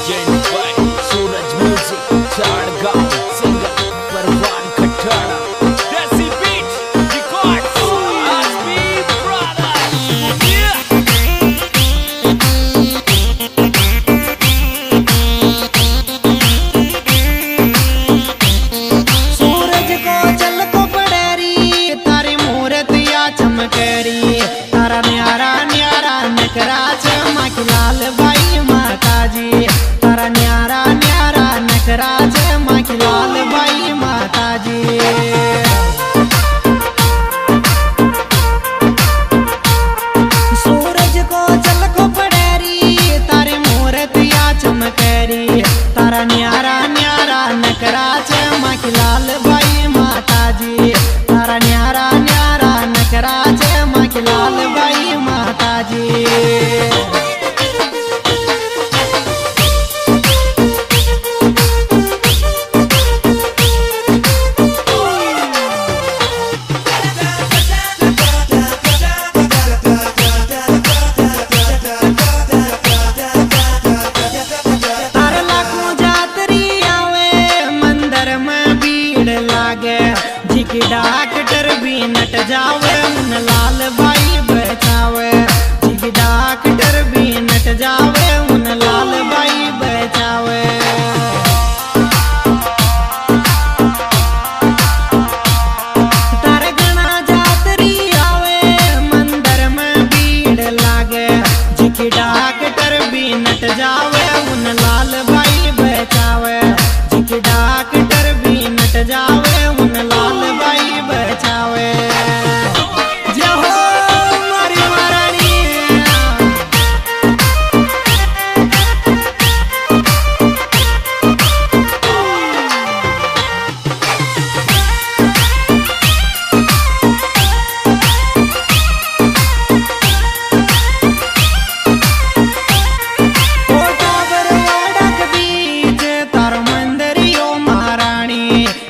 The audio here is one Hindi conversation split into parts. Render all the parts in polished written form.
Present by Suraj music Jhadgaon singer परवान खट्टाड़ा देसी बीट रिकॉर्ड्स आसमी ब्रदर्स सूरज को चल को पड़ेरी तारी मूरत या चमकेरी तारा न्यारा न्यारा नकरा चमा की लाल बाई माता जी तारा न्यारा न्यारा नकरा चमा की लाल बाई माता जी। सूरज को चल को पड़ेरी तारी मूरत या चमकेरी तारा न्यारा न्यारा नकरा चमा की लाल बाई माता जी तारा न्यारा न्यारा नकरा चमा की लाल बाई माता जी। जी डॉक्टर भी नट जावे उन लाल बाई बचावे जी डॉक्टर भी नट जावे उन लाल बाई बचावे। तारे गणा जातरी आवे मंदिर में भीड़ लागे जी डॉक्टर भी नट जावे उन लाल बाई बचावे जी डॉक्टर भी नट जावे उन लाल बाई बचावे। जय हो मारी महारानी।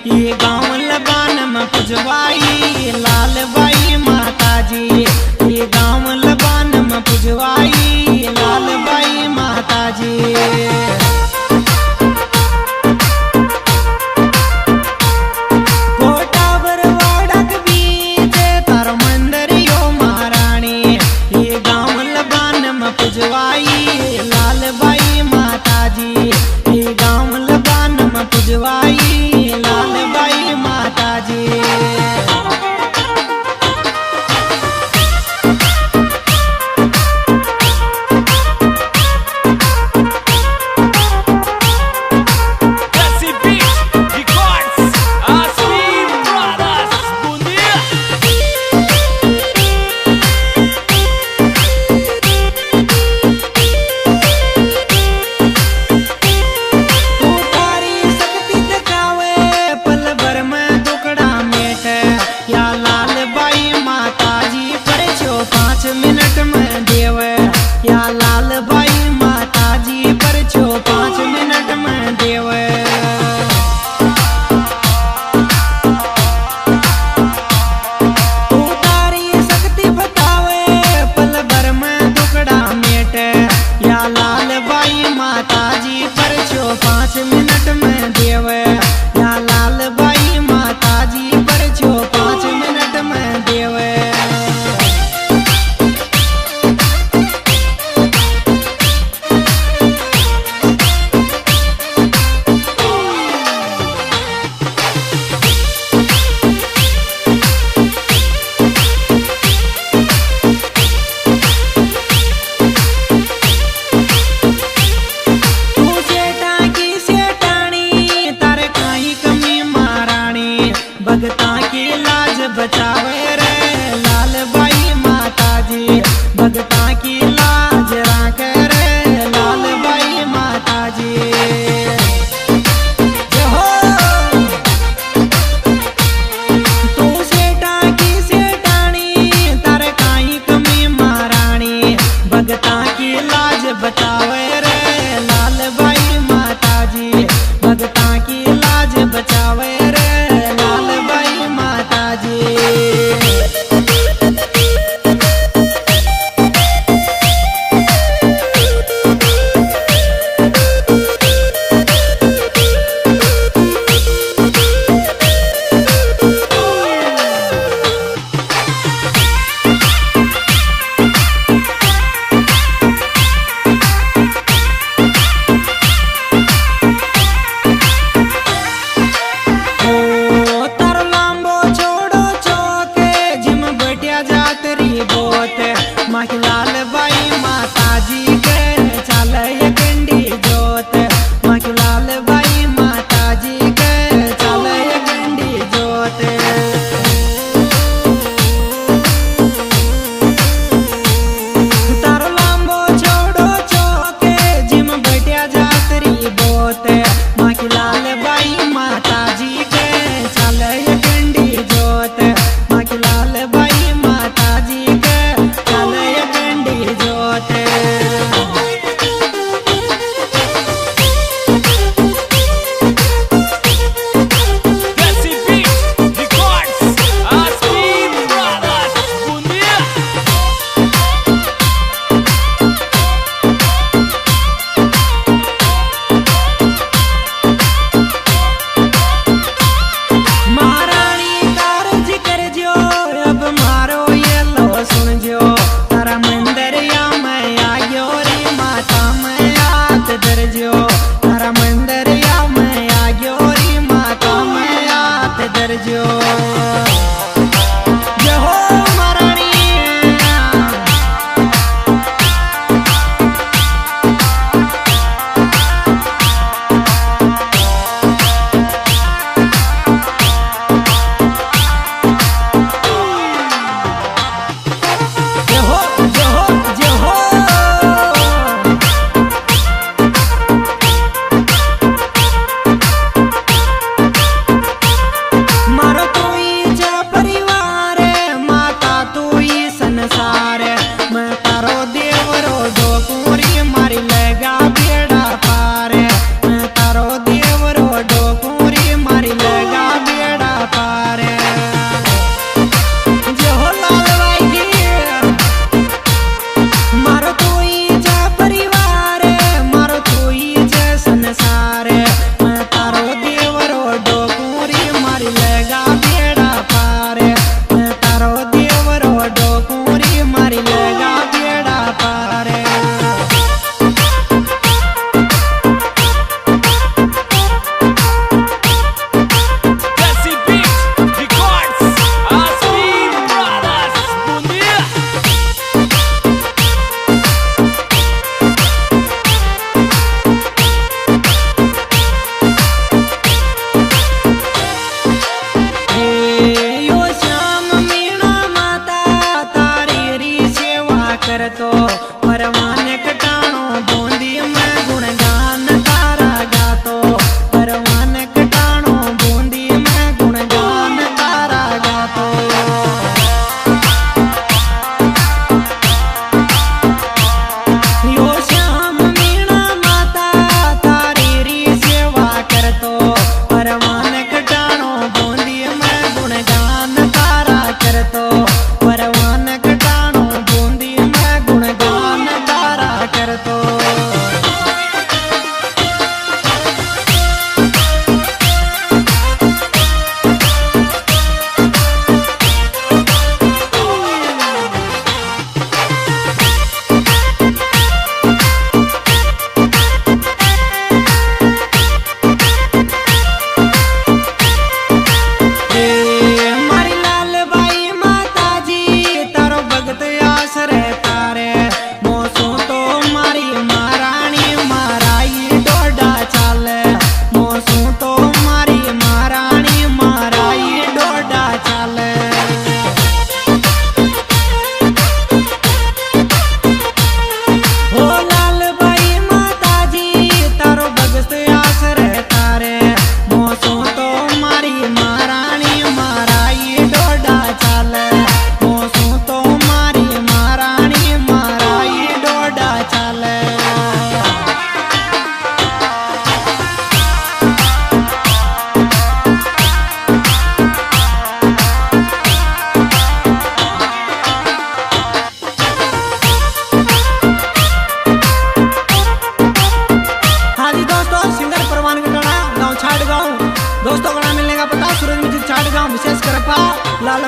ये गाँव लगान में पुजवाई लाल बाई माता जी ये गाँव लगान में पुजवाई लाल बाई माता जी। कोटावर वाड़क बीच तार मंदिर यो महारानी ये गाँव लगान में पुजवाई लाल बाई माता जी ये गाँव लगान में पुजवाई लाल बाई माता जी।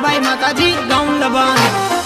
भाई माता जी गाँव लबान।